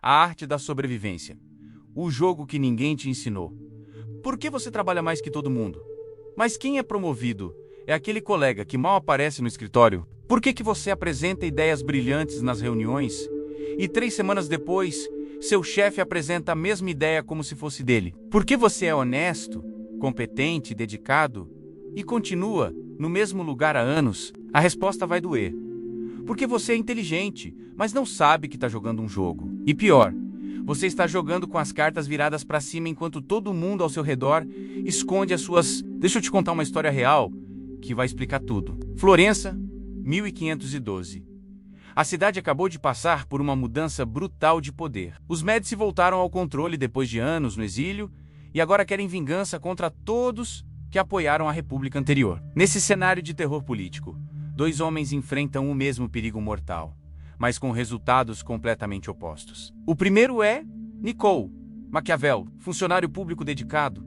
A arte da sobrevivência. O jogo que ninguém te ensinou. Por que você trabalha mais que todo mundo? Mas quem é promovido é aquele colega que mal aparece no escritório. Por que você apresenta ideias brilhantes nas reuniões e 3 semanas depois, seu chefe apresenta a mesma ideia como se fosse dele? Por que você é honesto, competente, dedicado e continua no mesmo lugar há anos? A resposta vai doer. Porque você é inteligente, mas não sabe que está jogando um jogo. E pior, você está jogando com as cartas viradas para cima enquanto todo mundo ao seu redor esconde as suas... Deixa eu te contar uma história real que vai explicar tudo. Florença, 1512. A cidade acabou de passar por uma mudança brutal de poder. Os Médici voltaram ao controle depois de anos no exílio e agora querem vingança contra todos que apoiaram a república anterior. Nesse cenário de terror político, 2 homens enfrentam o mesmo perigo mortal, mas com resultados completamente opostos. O primeiro é Niccolo Maquiavel, funcionário público dedicado,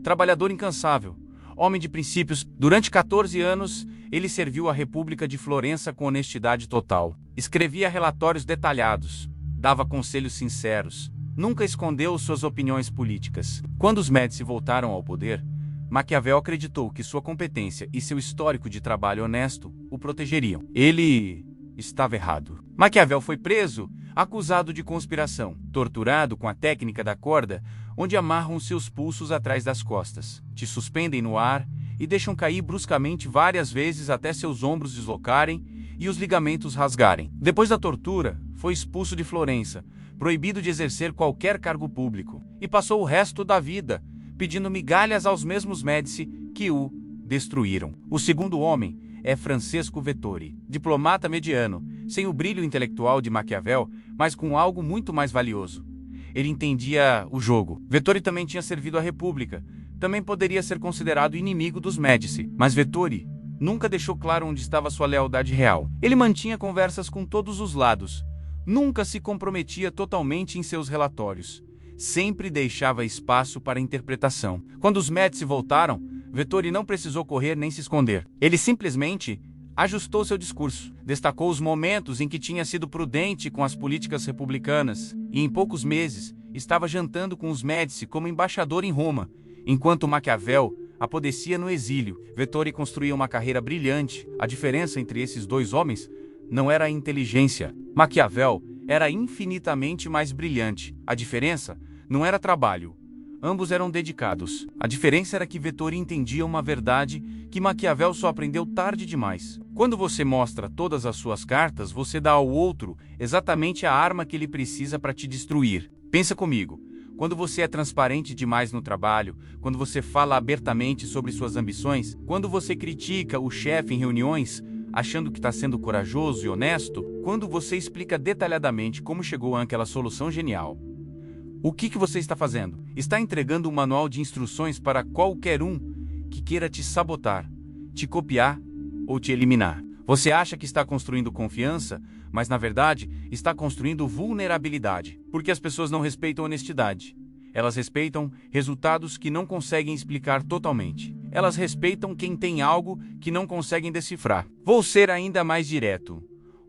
trabalhador incansável, homem de princípios. Durante 14 anos, ele serviu a República de Florença com honestidade total. Escrevia relatórios detalhados, dava conselhos sinceros, nunca escondeu suas opiniões políticas. Quando os Médici voltaram ao poder, Maquiavel acreditou que sua competência e seu histórico de trabalho honesto o protegeriam. Ele estava errado. Maquiavel foi preso, acusado de conspiração, torturado com a técnica da corda, onde amarram seus pulsos atrás das costas, te suspendem no ar e deixam cair bruscamente várias vezes até seus ombros deslocarem e os ligamentos rasgarem. Depois da tortura, foi expulso de Florença, proibido de exercer qualquer cargo público, e passou o resto da vida pedindo migalhas aos mesmos Médici que o destruíram. O segundo homem é Francesco Vettori, diplomata mediano, sem o brilho intelectual de Maquiavel, mas com algo muito mais valioso. Ele entendia o jogo. Vettori também tinha servido à República, também poderia ser considerado inimigo dos Médici, mas Vettori nunca deixou claro onde estava sua lealdade real. Ele mantinha conversas com todos os lados, nunca se comprometia totalmente em seus relatórios, sempre deixava espaço para interpretação. Quando os Médici voltaram, Vettori não precisou correr nem se esconder. Ele simplesmente ajustou seu discurso, destacou os momentos em que tinha sido prudente com as políticas republicanas e, em poucos meses, estava jantando com os Médici como embaixador em Roma, enquanto Maquiavel apodrecia no exílio. Vettori construía uma carreira brilhante. A diferença entre esses 2 homens não era a inteligência. Maquiavel era infinitamente mais brilhante. A diferença não era trabalho. Ambos eram dedicados. A diferença era que Vettori entendia uma verdade que Maquiavel só aprendeu tarde demais. Quando você mostra todas as suas cartas, você dá ao outro exatamente a arma que ele precisa para te destruir. Pensa comigo. Quando você é transparente demais no trabalho, quando você fala abertamente sobre suas ambições, quando você critica o chefe em reuniões, achando que está sendo corajoso e honesto, quando você explica detalhadamente como chegou àquela solução genial, o que você está fazendo? Está entregando um manual de instruções para qualquer um que queira te sabotar, te copiar ou te eliminar. Você acha que está construindo confiança, mas na verdade está construindo vulnerabilidade, porque as pessoas não respeitam honestidade. Elas respeitam resultados que não conseguem explicar totalmente. Elas respeitam quem tem algo que não conseguem decifrar. Vou ser ainda mais direto.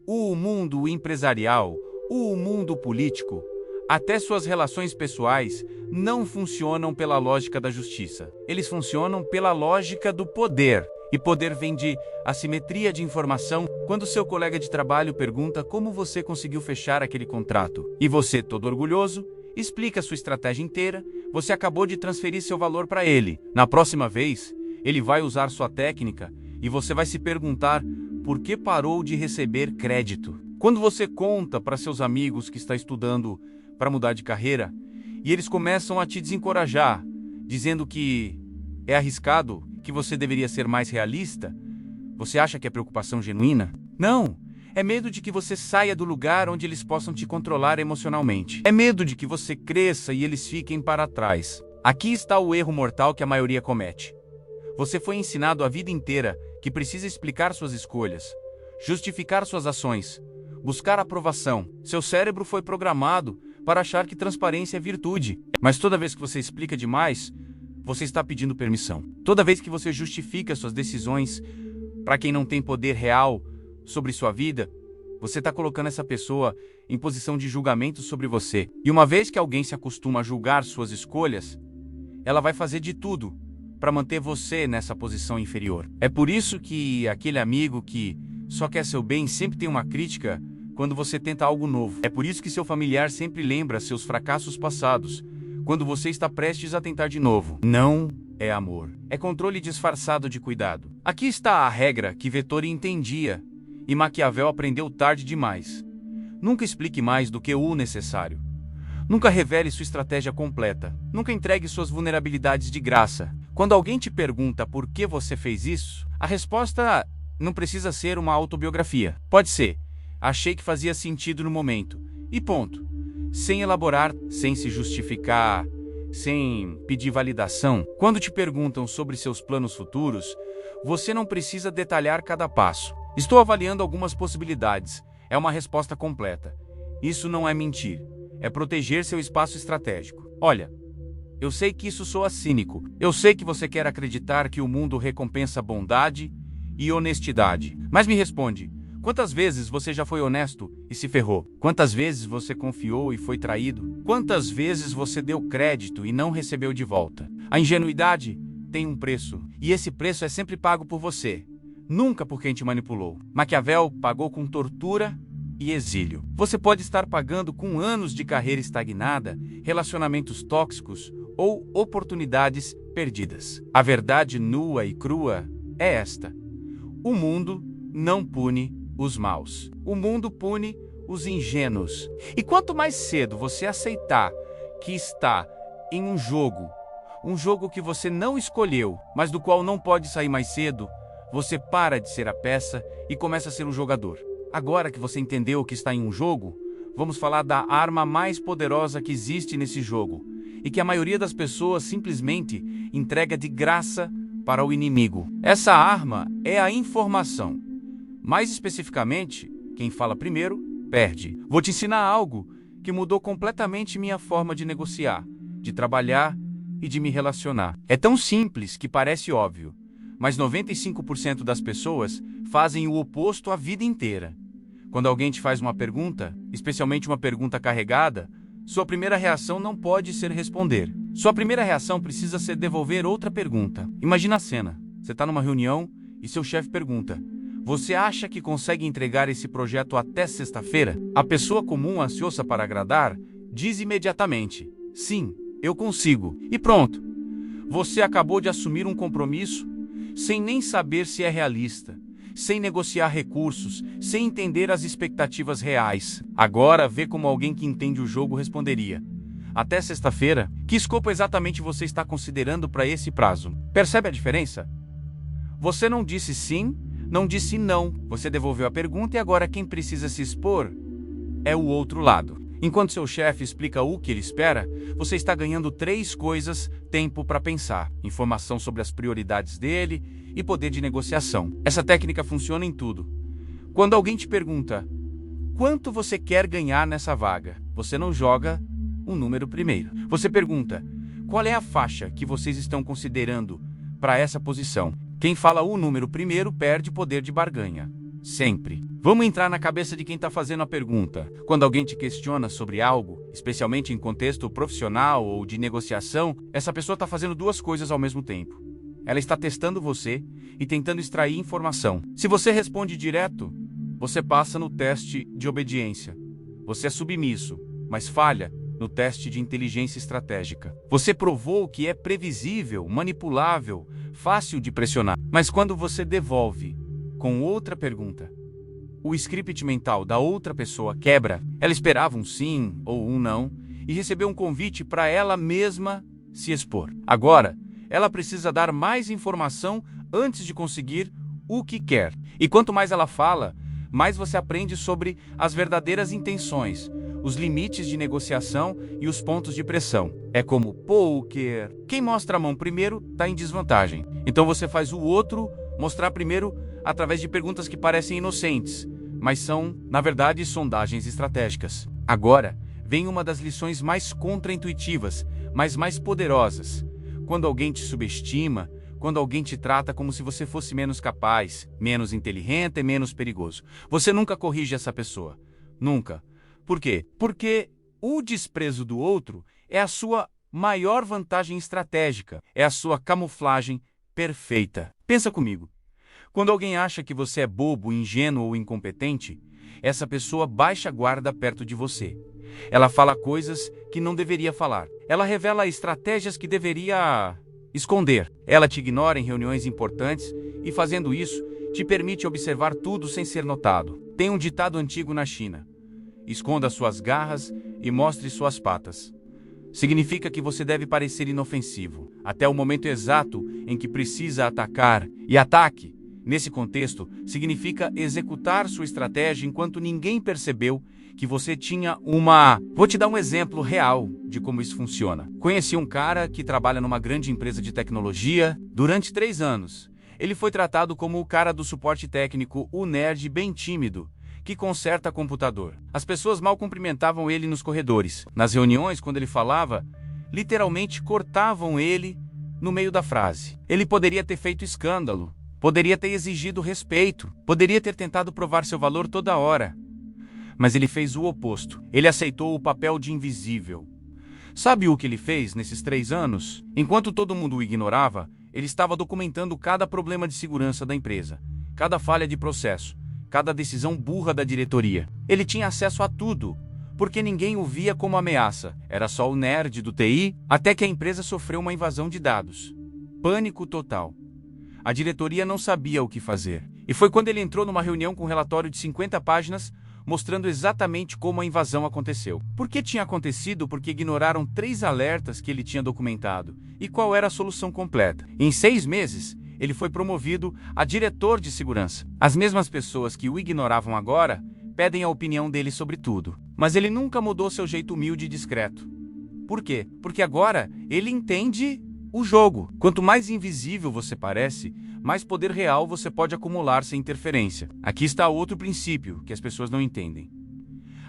O mundo empresarial, o mundo político, até suas relações pessoais não funcionam pela lógica da justiça. Eles funcionam pela lógica do poder. E poder vem de assimetria de informação. Quando seu colega de trabalho pergunta como você conseguiu fechar aquele contrato, e você, todo orgulhoso, explica sua estratégia inteira, você acabou de transferir seu valor para ele. Na próxima vez, ele vai usar sua técnica e você vai se perguntar por que parou de receber crédito. Quando você conta para seus amigos que está estudando para mudar de carreira, e eles começam a te desencorajar, dizendo que é arriscado, que você deveria ser mais realista, você acha que é preocupação genuína? Não! É medo de que você saia do lugar onde eles possam te controlar emocionalmente. É medo de que você cresça e eles fiquem para trás. Aqui está o erro mortal que a maioria comete. Você foi ensinado a vida inteira que precisa explicar suas escolhas, justificar suas ações, buscar aprovação. Seu cérebro foi programado para achar que transparência é virtude. Mas toda vez que você explica demais, você está pedindo permissão. Toda vez que você justifica suas decisões para quem não tem poder real sobre sua vida, você está colocando essa pessoa em posição de julgamento sobre você. E uma vez que alguém se acostuma a julgar suas escolhas, ela vai fazer de tudo para manter você nessa posição inferior. É por isso que aquele amigo que só quer seu bem sempre tem uma crítica quando você tenta algo novo. É por isso que seu familiar sempre lembra seus fracassos passados quando você está prestes a tentar de novo. Não é amor. É controle disfarçado de cuidado. Aqui está a regra que Vettori entendia e Maquiavel aprendeu tarde demais. Nunca explique mais do que o necessário. Nunca revele sua estratégia completa. Nunca entregue suas vulnerabilidades de graça. Quando alguém te pergunta por que você fez isso, a resposta não precisa ser uma autobiografia. Pode ser: achei que fazia sentido no momento. E ponto. Sem elaborar, sem se justificar, sem pedir validação. Quando te perguntam sobre seus planos futuros, você não precisa detalhar cada passo. Estou avaliando algumas possibilidades. É uma resposta completa. Isso não é mentir. É proteger seu espaço estratégico. Olha, eu sei que isso soa cínico. Eu sei que você quer acreditar que o mundo recompensa bondade e honestidade. Mas me responde: quantas vezes você já foi honesto e se ferrou? Quantas vezes você confiou e foi traído? Quantas vezes você deu crédito e não recebeu de volta? A ingenuidade tem um preço, e esse preço é sempre pago por você, nunca por quem te manipulou. Maquiavel pagou com tortura e exílio. Você pode estar pagando com anos de carreira estagnada, relacionamentos tóxicos ou oportunidades perdidas. A verdade nua e crua é esta: o mundo não pune os maus. O mundo pune os ingênuos. E quanto mais cedo você aceitar que está em um jogo que você não escolheu, mas do qual não pode sair mais cedo, você para de ser a peça e começa a ser um jogador. Agora que você entendeu que está em um jogo, vamos falar da arma mais poderosa que existe nesse jogo e que a maioria das pessoas simplesmente entrega de graça para o inimigo. Essa arma é a informação. Mais especificamente, quem fala primeiro, perde. Vou te ensinar algo que mudou completamente minha forma de negociar, de trabalhar e de me relacionar. É tão simples que parece óbvio, mas 95% das pessoas fazem o oposto a vida inteira. Quando alguém te faz uma pergunta, especialmente uma pergunta carregada, sua primeira reação não pode ser responder. Sua primeira reação precisa ser devolver outra pergunta. Imagina a cena. Você está numa reunião e seu chefe pergunta: você acha que consegue entregar esse projeto até sexta-feira? A pessoa comum, ansiosa para agradar, diz imediatamente: sim, eu consigo. E pronto. Você acabou de assumir um compromisso sem nem saber se é realista, sem negociar recursos, sem entender as expectativas reais. Agora vê como alguém que entende o jogo responderia: até sexta-feira? Que escopo exatamente você está considerando para esse prazo? Percebe a diferença? Você não disse sim, não disse não. Você devolveu a pergunta e agora quem precisa se expor é o outro lado. Enquanto seu chefe explica o que ele espera, você está ganhando 3 coisas: tempo para pensar, informação sobre as prioridades dele e poder de negociação. Essa técnica funciona em tudo. Quando alguém te pergunta: quanto você quer ganhar nessa vaga? Você não joga um número primeiro. Você pergunta: qual é a faixa que vocês estão considerando para essa posição? Quem fala o número primeiro perde poder de barganha. Sempre. Vamos entrar na cabeça de quem está fazendo a pergunta. Quando alguém te questiona sobre algo, especialmente em contexto profissional ou de negociação, essa pessoa está fazendo 2 coisas ao mesmo tempo. Ela está testando você e tentando extrair informação. Se você responde direto, você passa no teste de obediência. Você é submisso, mas falha no teste de inteligência estratégica. Você provou que é previsível, manipulável, fácil de pressionar. Mas quando você devolve com outra pergunta, o script mental da outra pessoa quebra. Ela esperava um sim ou um não e recebeu um convite para ela mesma se expor. Agora, ela precisa dar mais informação antes de conseguir o que quer. E quanto mais ela fala, mais você aprende sobre as verdadeiras intenções, os limites de negociação e os pontos de pressão. É como poker. Quem mostra a mão primeiro está em desvantagem. Então você faz o outro mostrar primeiro através de perguntas que parecem inocentes, mas são, na verdade, sondagens estratégicas. Agora, vem uma das lições mais contraintuitivas, mas mais poderosas. Quando alguém te subestima, quando alguém te trata como se você fosse menos capaz, menos inteligente e menos perigoso, você nunca corrige essa pessoa. Nunca. Por quê? Porque o desprezo do outro é a sua maior vantagem estratégica, é a sua camuflagem perfeita. Pensa comigo. Quando alguém acha que você é bobo, ingênuo ou incompetente, essa pessoa baixa a guarda perto de você. Ela fala coisas que não deveria falar. Ela revela estratégias que deveria esconder. Ela te ignora em reuniões importantes e, fazendo isso, te permite observar tudo sem ser notado. Tem um ditado antigo na China: esconda suas garras e mostre suas patas. Significa que você deve parecer inofensivo, até o momento exato em que precisa atacar. E ataque, nesse contexto, significa executar sua estratégia enquanto ninguém percebeu que você tinha uma... Vou te dar um exemplo real de como isso funciona. Conheci um cara que trabalha numa grande empresa de tecnologia durante 3 anos. Ele foi tratado como o cara do suporte técnico, o nerd bem tímido, que conserta computador. As pessoas mal cumprimentavam ele nos corredores. Nas reuniões, quando ele falava, literalmente cortavam ele no meio da frase. Ele poderia ter feito escândalo, poderia ter exigido respeito, poderia ter tentado provar seu valor toda hora. Mas ele fez o oposto. Ele aceitou o papel de invisível. Sabe o que ele fez nesses 3 anos? Enquanto todo mundo o ignorava, ele estava documentando cada problema de segurança da empresa, cada falha de processo, cada decisão burra da diretoria. Ele tinha acesso a tudo, porque ninguém o via como ameaça. Era só o nerd do TI, até que a empresa sofreu uma invasão de dados. Pânico total. A diretoria não sabia o que fazer. E foi quando ele entrou numa reunião com um relatório de 50 páginas, mostrando exatamente como a invasão aconteceu. Por que tinha acontecido? Porque ignoraram 3 alertas que ele tinha documentado. E qual era a solução completa? Em 6 meses, ele foi promovido a diretor de segurança. As mesmas pessoas que o ignoravam agora pedem a opinião dele sobre tudo. Mas ele nunca mudou seu jeito humilde e discreto. Por quê? Porque agora ele entende o jogo. Quanto mais invisível você parece, mais poder real você pode acumular sem interferência. Aqui está outro princípio que as pessoas não entendem.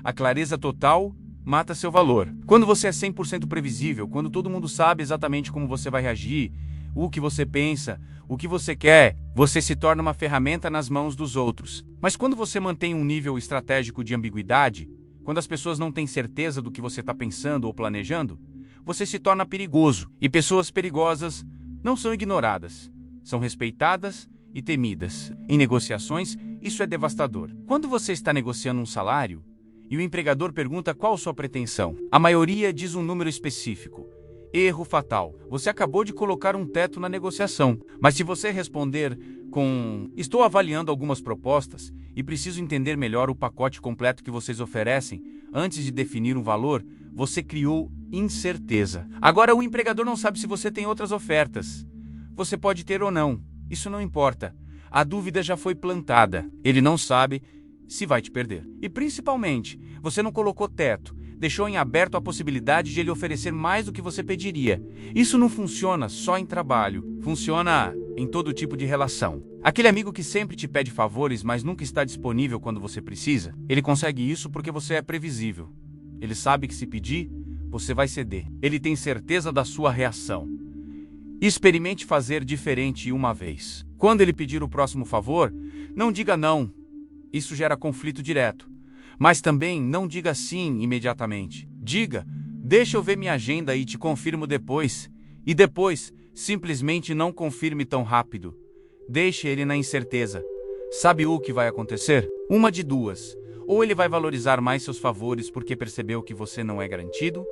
A clareza total mata seu valor. Quando você é 100% previsível, quando todo mundo sabe exatamente como você vai reagir, o que você pensa, o que você quer, você se torna uma ferramenta nas mãos dos outros. Mas quando você mantém um nível estratégico de ambiguidade, quando as pessoas não têm certeza do que você está pensando ou planejando, você se torna perigoso. E pessoas perigosas não são ignoradas, são respeitadas e temidas. Em negociações, isso é devastador. Quando você está negociando um salário e o empregador pergunta qual sua pretensão, a maioria diz um número específico. Erro fatal. Você acabou de colocar um teto na negociação. Mas se você responder com "estou avaliando algumas propostas e preciso entender melhor o pacote completo que vocês oferecem antes de definir um valor", você criou incerteza. Agora o empregador não sabe se você tem outras ofertas. Você pode ter ou não. Isso não importa. A dúvida já foi plantada. Ele não sabe se vai te perder. E principalmente, você não colocou teto. Deixou em aberto a possibilidade de ele oferecer mais do que você pediria. Isso não funciona só em trabalho. Funciona em todo tipo de relação. Aquele amigo que sempre te pede favores, mas nunca está disponível quando você precisa, ele consegue isso porque você é previsível. Ele sabe que se pedir, você vai ceder. Ele tem certeza da sua reação. Experimente fazer diferente uma vez. Quando ele pedir o próximo favor, não diga não. Isso gera conflito direto. Mas também não diga sim imediatamente. Diga, deixa eu ver minha agenda e te confirmo depois. E depois, simplesmente não confirme tão rápido. Deixe ele na incerteza. Sabe o que vai acontecer? Uma de duas. Ou ele vai valorizar mais seus favores porque percebeu que você não é garantido,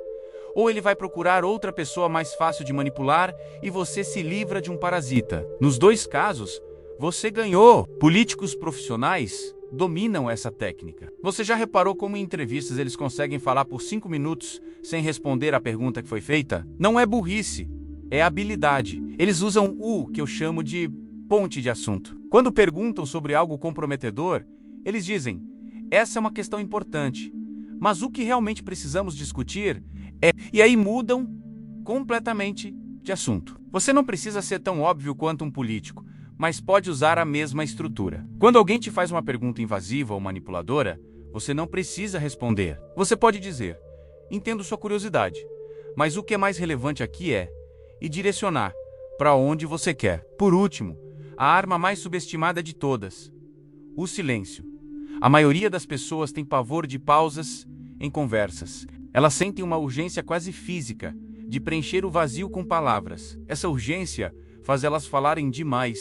ou ele vai procurar outra pessoa mais fácil de manipular e você se livra de um parasita. Nos 2 casos, você ganhou. Políticos profissionais dominam essa técnica. Você já reparou como em entrevistas eles conseguem falar por 5 minutos sem responder à pergunta que foi feita? Não é burrice, é habilidade. Eles usam o que eu chamo de ponte de assunto. Quando perguntam sobre algo comprometedor, eles dizem: essa é uma questão importante, mas o que realmente precisamos discutir é... E aí mudam completamente de assunto. Você não precisa ser tão óbvio quanto um político, mas pode usar a mesma estrutura. Quando alguém te faz uma pergunta invasiva ou manipuladora, você não precisa responder. Você pode dizer: entendo sua curiosidade, mas o que é mais relevante aqui é... e direcionar para onde você quer. Por último, a arma mais subestimada de todas: o silêncio. A maioria das pessoas tem pavor de pausas em conversas. Elas sentem uma urgência quase física de preencher o vazio com palavras. Essa urgência faz elas falarem demais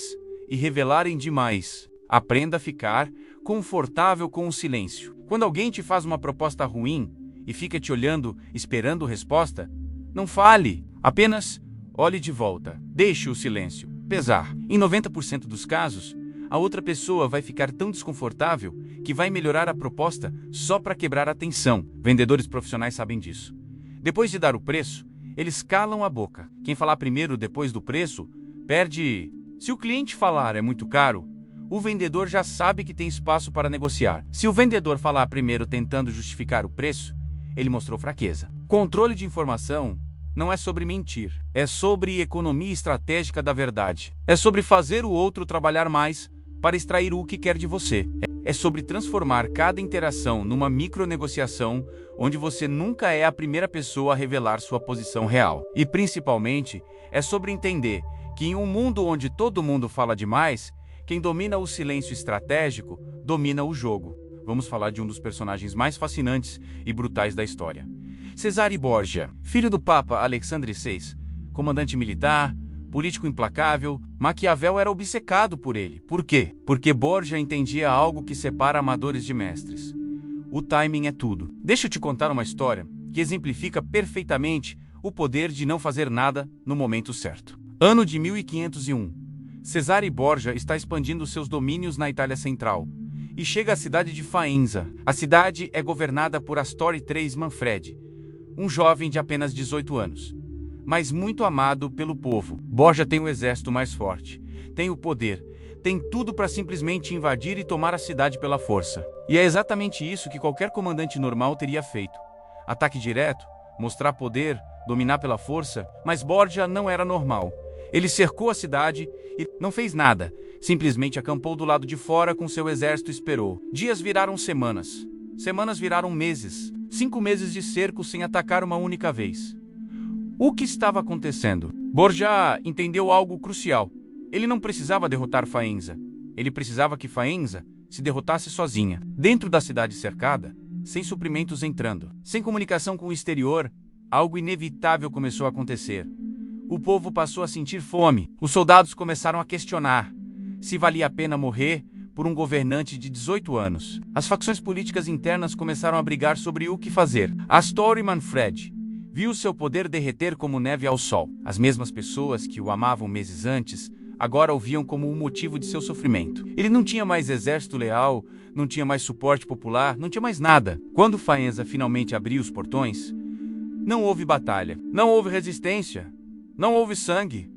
e revelarem demais. Aprenda a ficar confortável com o silêncio. Quando alguém te faz uma proposta ruim e fica te olhando, esperando resposta, não fale, apenas olhe de volta. Deixe o silêncio pesar. Em 90% dos casos, a outra pessoa vai ficar tão desconfortável que vai melhorar a proposta só para quebrar a tensão. Vendedores profissionais sabem disso. Depois de dar o preço, eles calam a boca. Quem falar primeiro depois do preço, perde. Se o cliente falar é muito caro, o vendedor já sabe que tem espaço para negociar. Se o vendedor falar primeiro tentando justificar o preço, ele mostrou fraqueza. Controle de informação não é sobre mentir, é sobre economia estratégica da verdade. É sobre fazer o outro trabalhar mais para extrair o que quer de você. É sobre transformar cada interação numa micronegociação onde você nunca é a primeira pessoa a revelar sua posição real. E principalmente, é sobre entender que em um mundo onde todo mundo fala demais, quem domina o silêncio estratégico domina o jogo. Vamos falar de um dos personagens mais fascinantes e brutais da história. Cesare Borgia, filho do Papa Alexandre VI, comandante militar, político implacável, Maquiavel era obcecado por ele. Por quê? Porque Borgia entendia algo que separa amadores de mestres. O timing é tudo. Deixa eu te contar uma história que exemplifica perfeitamente o poder de não fazer nada no momento certo. Ano de 1501. Cesare Borgia está expandindo seus domínios na Itália Central e chega à cidade de Faenza. A cidade é governada por Astorre III Manfredi, um jovem de apenas 18 anos, mas muito amado pelo povo. Borgia tem o exército mais forte, tem o poder, tem tudo para simplesmente invadir e tomar a cidade pela força. E é exatamente isso que qualquer comandante normal teria feito. Ataque direto, mostrar poder, dominar pela força, mas Borgia não era normal. Ele cercou a cidade e não fez nada, simplesmente acampou do lado de fora com seu exército e esperou. Dias viraram semanas, semanas viraram meses, 5 meses de cerco sem atacar uma única vez. O que estava acontecendo? Borgia entendeu algo crucial. Ele não precisava derrotar Faenza. Ele precisava que Faenza se derrotasse sozinha. Dentro da cidade cercada, sem suprimentos entrando, sem comunicação com o exterior, algo inevitável começou a acontecer. O povo passou a sentir fome. Os soldados começaram a questionar se valia a pena morrer por um governante de 18 anos. As facções políticas internas começaram a brigar sobre o que fazer. Astorre Manfredi viu seu poder derreter como neve ao sol. As mesmas pessoas que o amavam meses antes, agora o viam como o motivo de seu sofrimento. Ele não tinha mais exército leal, não tinha mais suporte popular, não tinha mais nada. Quando Faenza finalmente abriu os portões, não houve batalha, não houve resistência, não houve sangue.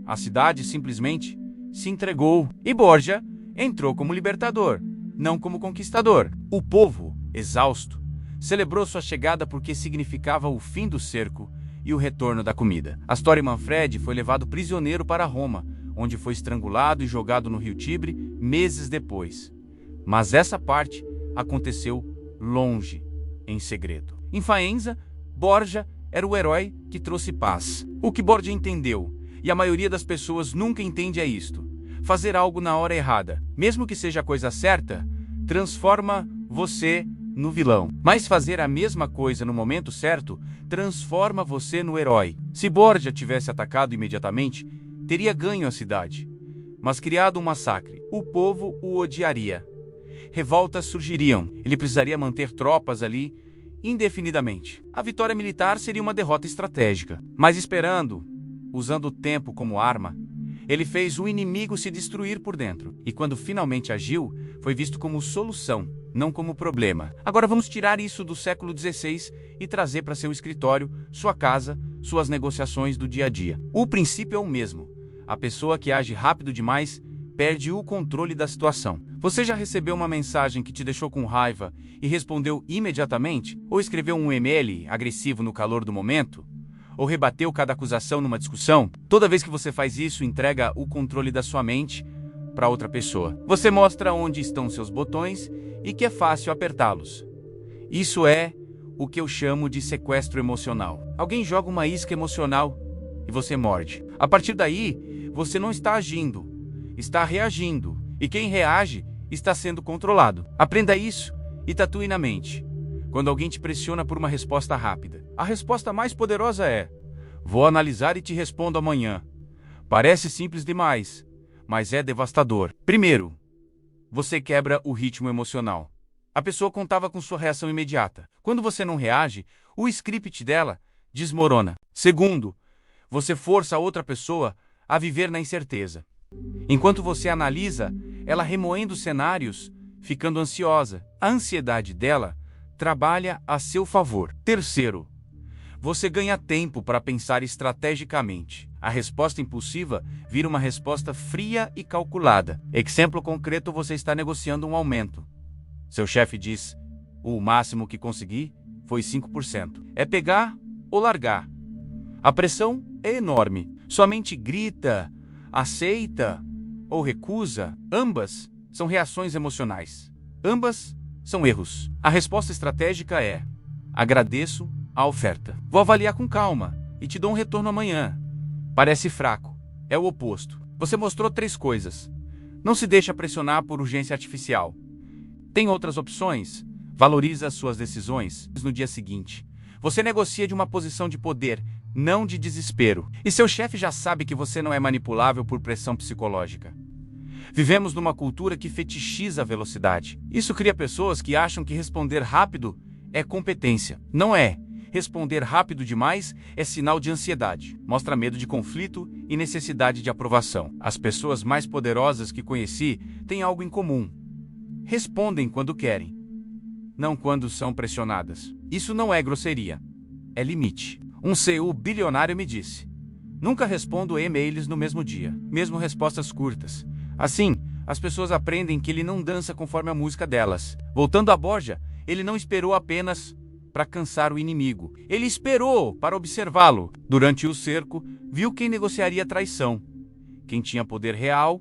A cidade simplesmente se entregou. E Borgia entrou como libertador, não como conquistador. O povo, exausto, celebrou sua chegada porque significava o fim do cerco e o retorno da comida. Astorre Manfredi foi levado prisioneiro para Roma, onde foi estrangulado e jogado no rio Tibre meses depois. Mas essa parte aconteceu longe, em segredo. Em Faenza, Borgia era o herói que trouxe paz. O que Borgia entendeu, e a maioria das pessoas nunca entende, é isto: fazer algo na hora errada, mesmo que seja a coisa certa, transforma você no vilão. Mas fazer a mesma coisa no momento certo transforma você no herói. Se Borgia tivesse atacado imediatamente, teria ganho a cidade, mas criado um massacre. O povo o odiaria. Revoltas surgiriam. Ele precisaria manter tropas ali indefinidamente. A vitória militar seria uma derrota estratégica. Mas esperando, usando o tempo como arma, ele fez o inimigo se destruir por dentro. E quando finalmente agiu, foi visto como solução, não como problema. Agora vamos tirar isso do século XVI e trazer para seu escritório, sua casa, suas negociações do dia a dia. O princípio é o mesmo. A pessoa que age rápido demais perde o controle da situação. Você já recebeu uma mensagem que te deixou com raiva e respondeu imediatamente? Ou escreveu um e-mail agressivo no calor do momento? Ou rebateu cada acusação numa discussão? Toda vez que você faz isso, entrega o controle da sua mente para outra pessoa. Você mostra onde estão seus botões e que é fácil apertá-los. Isso é o que eu chamo de sequestro emocional. Alguém joga uma isca emocional e você morde. A partir daí, você não está agindo, está reagindo. E quem reage está sendo controlado. Aprenda isso e tatue na mente. quando alguém te pressiona por uma resposta rápida. A resposta mais poderosa é: vou analisar e te respondo amanhã. Parece simples demais, mas é devastador. Primeiro, você quebra o ritmo emocional. A pessoa contava com sua reação imediata. Quando você não reage, o script dela desmorona. Segundo, você força a outra pessoa a viver na incerteza. Enquanto você analisa, ela remoendo cenários, ficando ansiosa. A ansiedade dela trabalha a seu favor. Terceiro, você ganha tempo para pensar estrategicamente. A resposta impulsiva vira uma resposta fria e calculada. Exemplo concreto: você está negociando um aumento. Seu chefe diz: o máximo que consegui foi 5%. É pegar ou largar. A pressão é enorme. Sua mente grita, aceita ou recusa. Ambas são reações emocionais. Ambas são erros. A resposta estratégica é: agradeço a oferta. Vou avaliar com calma e te dou um retorno amanhã. Parece fraco. É o oposto. Você mostrou 3 coisas. Não se deixa pressionar por urgência artificial. Tem outras opções? Valoriza suas decisões no dia seguinte. Você negocia de uma posição de poder, não de desespero. E seu chefe já sabe que você não é manipulável por pressão psicológica. Vivemos numa cultura que fetichiza a velocidade. Isso cria pessoas que acham que responder rápido é competência. Não é. Responder rápido demais é sinal de ansiedade. Mostra medo de conflito e necessidade de aprovação. As pessoas mais poderosas que conheci têm algo em comum. Respondem quando querem, não quando são pressionadas. Isso não é grosseria, é limite. Um CEO bilionário me disse: nunca respondo e-mails no mesmo dia, mesmo respostas curtas. Assim, as pessoas aprendem que ele não dança conforme a música delas. Voltando a Borja, ele não esperou apenas para cansar o inimigo. Ele esperou para observá-lo. Durante o cerco, viu quem negociaria traição, quem tinha poder real,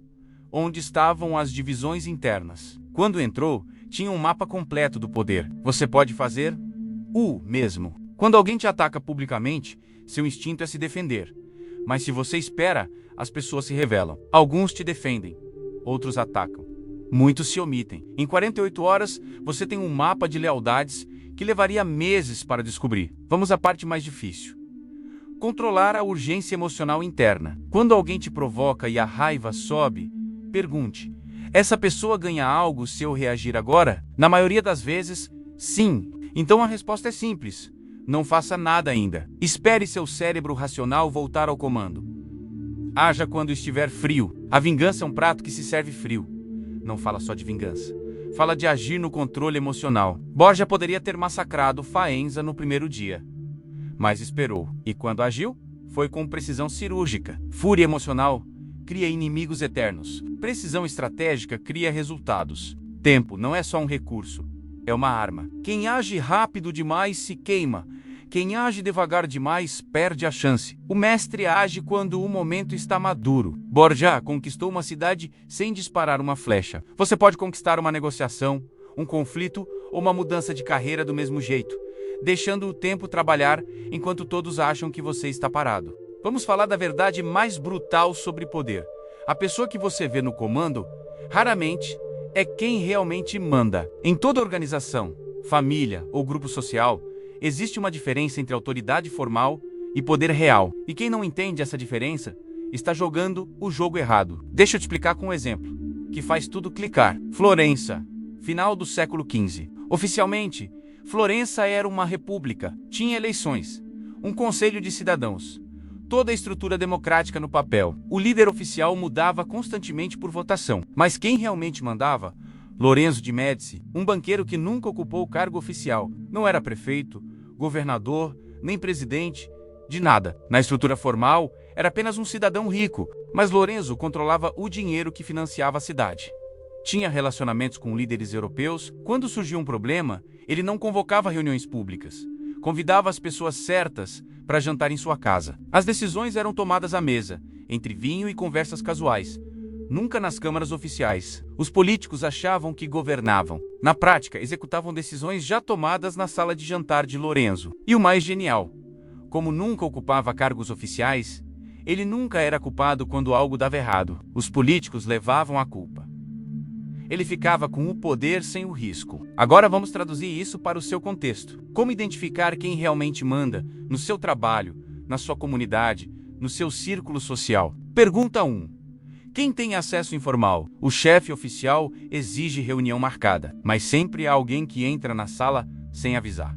onde estavam as divisões internas. Quando entrou, tinha um mapa completo do poder. Você pode fazer o mesmo. Quando alguém te ataca publicamente, seu instinto é se defender. Mas se você espera, as pessoas se revelam. Alguns te defendem, outros atacam. Muitos se omitem. Em 48 horas, você tem um mapa de lealdades que levaria meses para descobrir. Vamos à parte mais difícil. Controlar a urgência emocional interna. Quando alguém te provoca e a raiva sobe, pergunte: essa pessoa ganha algo se eu reagir agora? Na maioria das vezes, sim. Então a resposta é simples: não faça nada ainda. Espere seu cérebro racional voltar ao comando. Haja quando estiver frio. A vingança é um prato que se serve frio. Não fala só de vingança. Fala de agir no controle emocional. Borja poderia ter massacrado Faenza no primeiro dia, mas esperou. E quando agiu, foi com precisão cirúrgica. Fúria emocional cria inimigos eternos. Precisão estratégica cria resultados. Tempo não é só um recurso, é uma arma. Quem age rápido demais se queima. Quem age devagar demais perde a chance. O mestre age quando o momento está maduro. Borja conquistou uma cidade sem disparar uma flecha. Você pode conquistar uma negociação, um conflito ou uma mudança de carreira do mesmo jeito, deixando o tempo trabalhar enquanto todos acham que você está parado. Vamos falar da verdade mais brutal sobre poder. A pessoa que você vê no comando, raramente, é quem realmente manda. Em toda organização, família ou grupo social, existe uma diferença entre autoridade formal e poder real. E quem não entende essa diferença está jogando o jogo errado. Deixa eu te explicar com um exemplo que faz tudo clicar. Florença, final do século XV. Oficialmente, Florença era uma república, tinha eleições, um conselho de cidadãos, toda a estrutura democrática no papel. O líder oficial mudava constantemente por votação. Mas quem realmente mandava? Lorenzo de Médici, um banqueiro que nunca ocupou o cargo oficial. Não era prefeito, governador, nem presidente, de nada. Na estrutura formal, era apenas um cidadão rico, mas Lorenzo controlava o dinheiro que financiava a cidade. Tinha relacionamentos com líderes europeus. Quando surgiu um problema, ele não convocava reuniões públicas. Convidava as pessoas certas para jantar em sua casa. As decisões eram tomadas à mesa, entre vinho e conversas casuais. Nunca nas câmaras oficiais. Os políticos achavam que governavam. Na prática, executavam decisões já tomadas na sala de jantar de Lorenzo. E o mais genial: como nunca ocupava cargos oficiais, ele nunca era culpado quando algo dava errado. Os políticos levavam a culpa. Ele ficava com o poder sem o risco. Agora vamos traduzir isso para o seu contexto. Como identificar quem realmente manda no seu trabalho, na sua comunidade, no seu círculo social? Pergunta 1. Quem tem acesso informal? O chefe oficial exige reunião marcada, mas sempre há alguém que entra na sala sem avisar.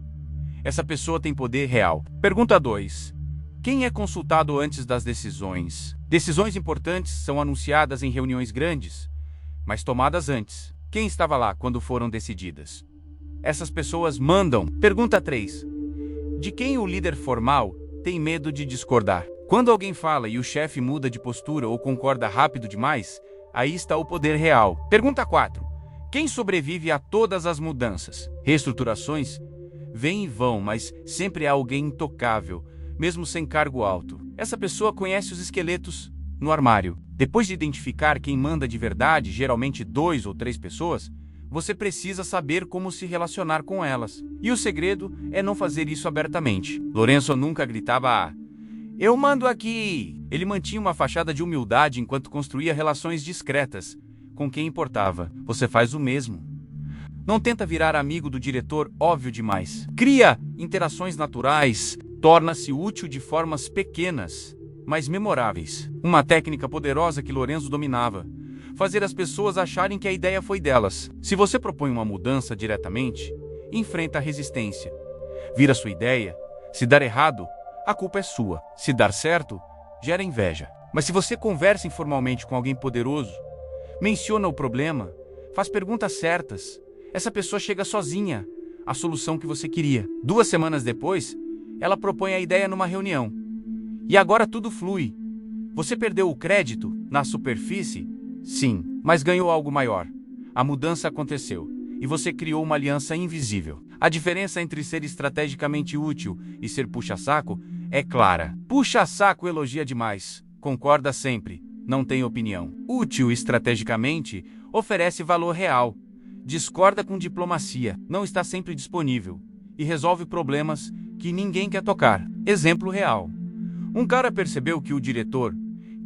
Essa pessoa tem poder real. Pergunta 2. Quem é consultado antes das decisões? Decisões importantes são anunciadas em reuniões grandes, mas tomadas antes. Quem estava lá quando foram decididas? Essas pessoas mandam. Pergunta 3. De quem o líder formal tem medo de discordar? Quando alguém fala e o chefe muda de postura ou concorda rápido demais, aí está o poder real. Pergunta 4. Quem sobrevive a todas as mudanças? Reestruturações vêm e vão, mas sempre há alguém intocável, mesmo sem cargo alto. Essa pessoa conhece os esqueletos no armário. Depois de identificar quem manda de verdade, geralmente 2 ou 3 pessoas, você precisa saber como se relacionar com elas. E o segredo é não fazer isso abertamente. Lourenço nunca gritava "Eu mando aqui!". Ele mantinha uma fachada de humildade enquanto construía relações discretas com quem importava. Você faz o mesmo. Não tenta virar amigo do diretor óbvio demais. Cria interações naturais, torna-se útil de formas pequenas, mas memoráveis. Uma técnica poderosa que Lourenço dominava: fazer as pessoas acharem que a ideia foi delas. Se você propõe uma mudança diretamente, enfrenta a resistência. Vira sua ideia. Se dar errado, a culpa é sua. Se dar certo, gera inveja. Mas se você conversa informalmente com alguém poderoso, menciona o problema, faz perguntas certas, essa pessoa chega sozinha à solução que você queria. 2 semanas depois, ela propõe a ideia numa reunião. E agora tudo flui. Você perdeu o crédito na superfície? Sim, mas ganhou algo maior. A mudança aconteceu, e você criou uma aliança invisível. A diferença entre ser estrategicamente útil e ser puxa-saco é clara. Puxa-saco elogia demais, concorda sempre, não tem opinião. Útil estrategicamente oferece valor real, discorda com diplomacia, não está sempre disponível e resolve problemas que ninguém quer tocar. Exemplo real. Um cara percebeu que o diretor,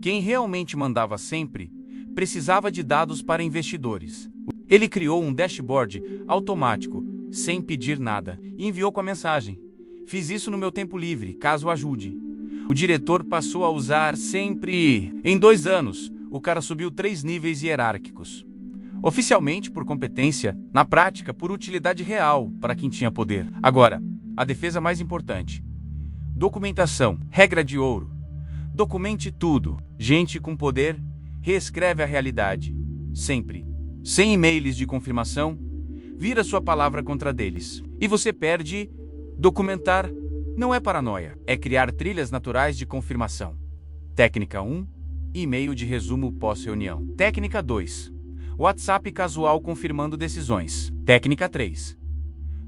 quem realmente mandava sempre, precisava de dados para investidores. Ele criou um dashboard automático, sem pedir nada, e enviou com a mensagem: "Fiz isso no meu tempo livre, caso ajude." O diretor passou a usar sempre. Em 2 anos, o cara subiu 3 níveis hierárquicos. Oficialmente por competência, na prática por utilidade real para quem tinha poder. Agora, a defesa mais importante. Documentação, regra de ouro. Documente tudo. Gente com poder reescreve a realidade. Sempre. Sem e-mails de confirmação, vira sua palavra contra deles. E você perde. Documentar não é paranoia, é criar trilhas naturais de confirmação. Técnica 1. E-mail de resumo pós-reunião. Técnica 2. WhatsApp casual confirmando decisões. Técnica 3.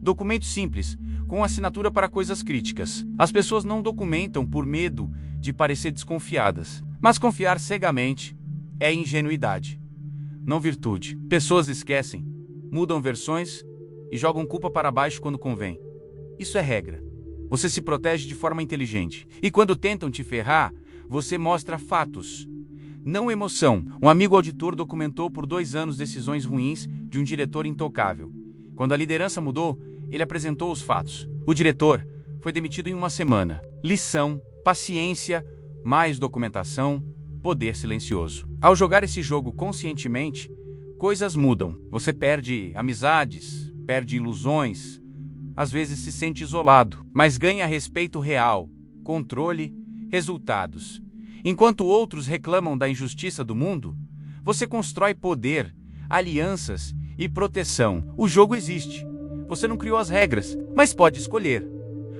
Documento simples, com assinatura para coisas críticas. As pessoas não documentam por medo de parecer desconfiadas. Mas confiar cegamente é ingenuidade, não virtude. Pessoas esquecem, mudam versões e jogam culpa para baixo quando convém. Isso é regra. Você se protege de forma inteligente. E quando tentam te ferrar, você mostra fatos, não emoção. Um amigo auditor documentou por 2 anos decisões ruins de um diretor intocável. Quando a liderança mudou, ele apresentou os fatos. O diretor foi demitido em 1 semana. Lição: paciência, mais documentação, poder silencioso. Ao jogar esse jogo conscientemente, coisas mudam. Você perde amizades, perde ilusões, às vezes se sente isolado, mas ganha respeito real, controle, resultados. Enquanto outros reclamam da injustiça do mundo, você constrói poder, alianças e proteção. O jogo existe. Você não criou as regras, mas pode escolher: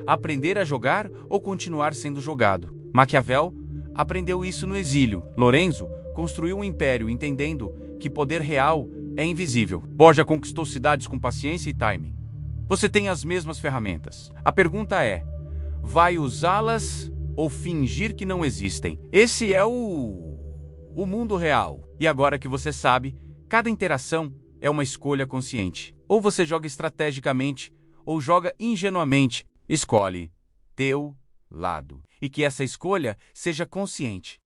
aprender a jogar ou continuar sendo jogado. Maquiavel aprendeu isso no exílio. Lorenzo construiu um império entendendo que poder real é invisível. Borja conquistou cidades com paciência e timing. Você tem as mesmas ferramentas. A pergunta é: vai usá-las ou fingir que não existem? Esse é o mundo real. E agora que você sabe, cada interação é uma escolha consciente. Ou você joga estrategicamente, ou joga ingenuamente. Escolhe teu lado. E que essa escolha seja consciente.